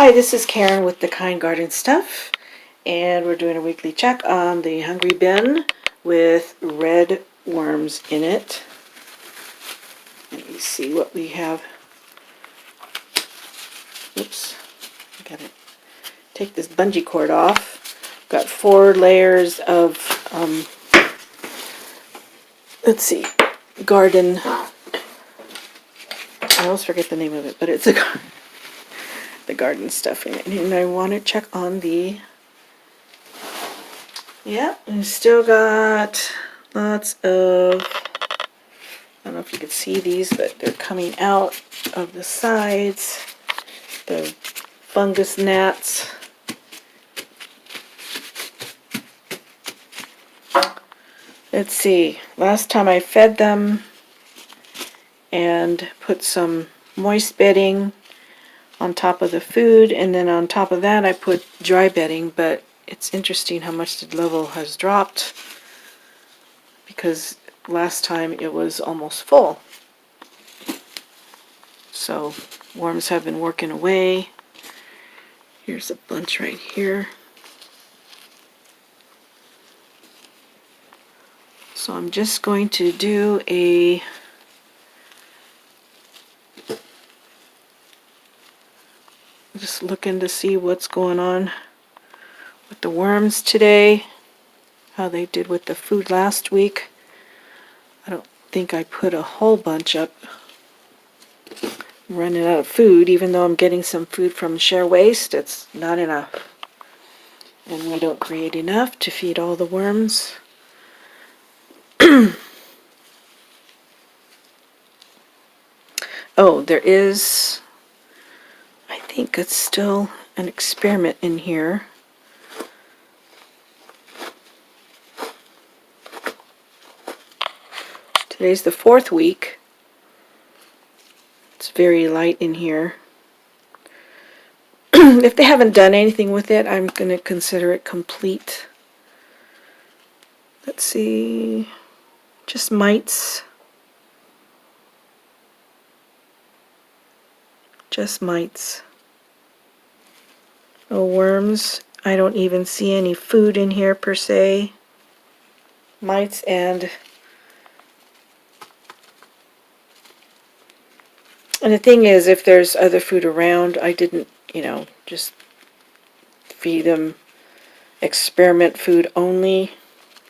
Hi, this is Karen with the Kine Garden Stuff, and we're doing a weekly check on the Hungry Bin with red worms in it. Let me see what we have. Oops, I gotta take this bungee cord off. Got 4 layers of, let's see, garden. I always forget the name of it, but it's the garden stuff in it. And I want to check on the, yeah, and still got lots of, I don't know if you can see these, but they're coming out of the sides. The fungus gnats. Let's see, last time I fed them and put some moist bedding on top of the food, and then on top of that I put dry bedding, but it's interesting how much the level has dropped because last time it was almost full. So worms have been working away. Here's a bunch right here. So I'm just going to do a just looking to see what's going on with the worms today, how they did with the food last week. I don't think I put a whole bunch up. I'm running out of food, even though I'm getting some food from Share Waste. It's not enough. And we don't create enough to feed all the worms. Oh, there is, I think it's still an experiment in here. Today's the 4th week. It's very light in here. If they haven't done anything with it, I'm going to consider it complete. Let's see, just mites. Just mites. No worms. I don't even see any food in here per se. Mites and the thing is, if there's other food around, I didn't, just feed them experiment food only.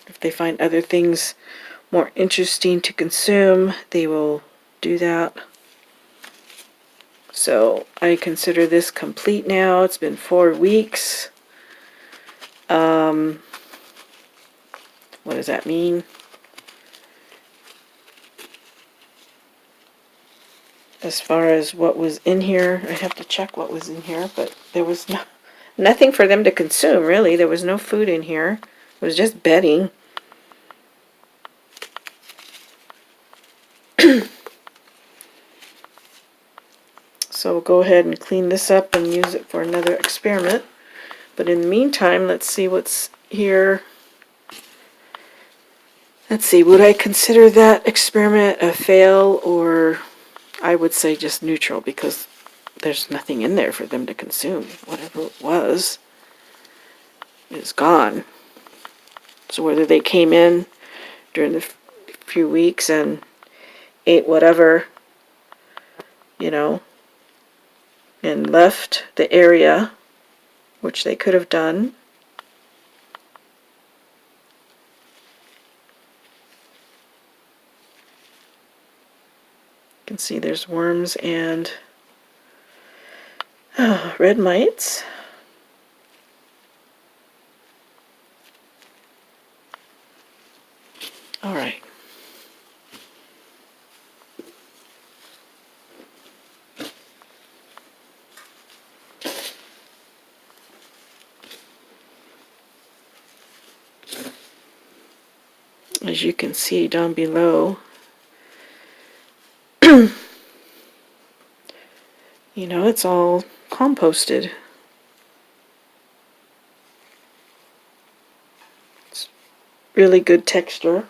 If they find other things more interesting to consume, they will do that. So I consider this complete now. It's been 4 weeks. What does that mean? As far as what was in here, I have to check what was in here, but there was nothing for them to consume, really. There was no food in here. It was just bedding. So we'll go ahead and clean this up and use it for another experiment. But in the meantime, let's see what's here. Let's see, would I consider that experiment a fail, or I would say just neutral, because there's nothing in there for them to consume. Whatever it was is gone. So whether they came in during the few weeks and ate whatever, and left the area, which they could have done. You can see there's worms and red mites. All right. As you can see down below, it's all composted. It's really good texture.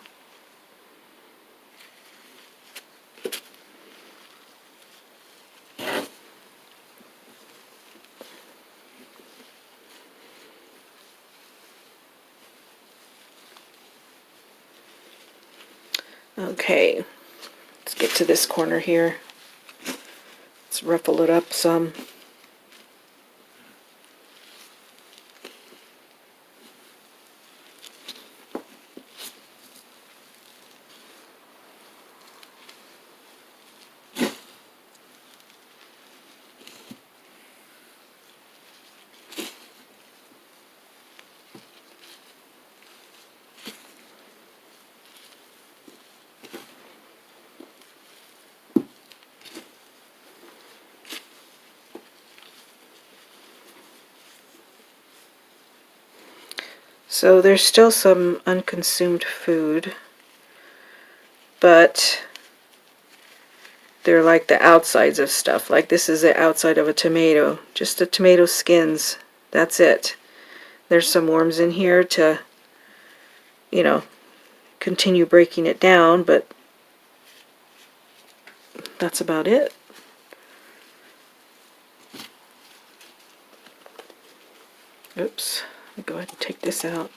Okay, let's get to this corner here. Let's ruffle it up some. So there's still some unconsumed food, but they're like the outsides of stuff. Like this is the outside of a tomato, just the tomato skins. That's it. There's some worms in here to, you know, continue breaking it down, but that's about it. Oops, let me go ahead and take this out.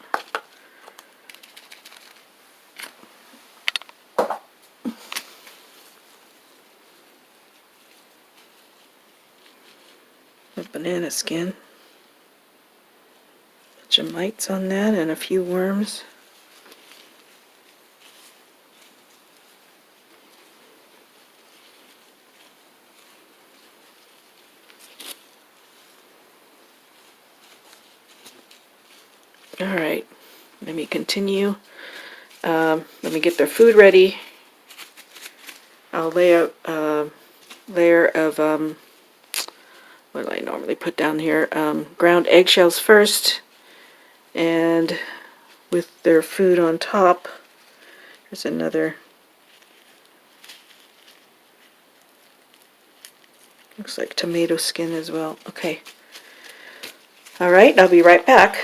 A banana skin. Bunch of mites on that and a few worms. Alright, let me continue. Let me get their food ready. I'll lay a layer of, what do I normally put down here? Ground eggshells first, and with their food on top, there's another, looks like tomato skin as well. Okay. Alright, I'll be right back.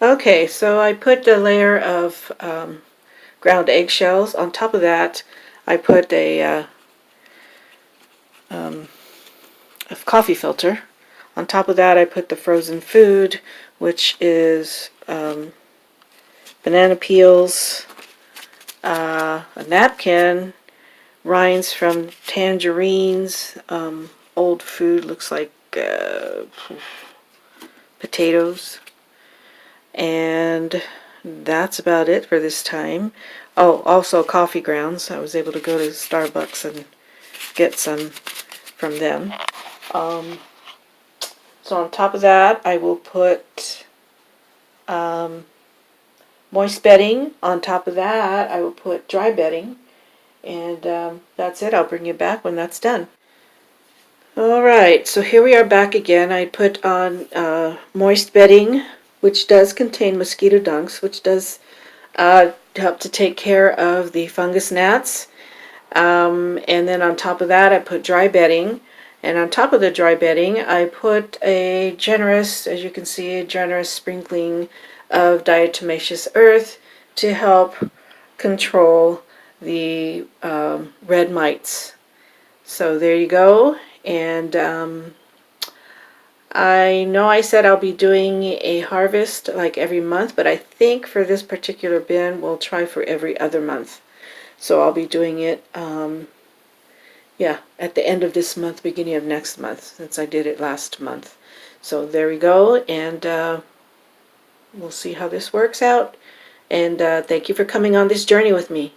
Okay, so I put a layer of ground eggshells. On top of that, I put a coffee filter. On top of that, I put the frozen food, which is banana peels, a napkin, rinds from tangerines, old food, looks like potatoes. And that's about it for this time. Oh, also coffee grounds. I was able to go to Starbucks and get some from them. So on top of that, I will put moist bedding. On top of that, I will put dry bedding. And that's it. I'll bring you back when that's done. Alright, so here we are back again. I put on moist bedding, which does contain mosquito dunks, which does help to take care of the fungus gnats. And then on top of that, I put dry bedding. And on top of the dry bedding, I put a generous, as you can see, a generous sprinkling of diatomaceous earth to help control the red mites. So there you go. And I know I said I'll be doing a harvest like every month, but I think for this particular bin, we'll try for every other month. So I'll be doing it, yeah, at the end of this month, beginning of next month, since I did it last month. So there we go, and we'll see how this works out. And thank you for coming on this journey with me.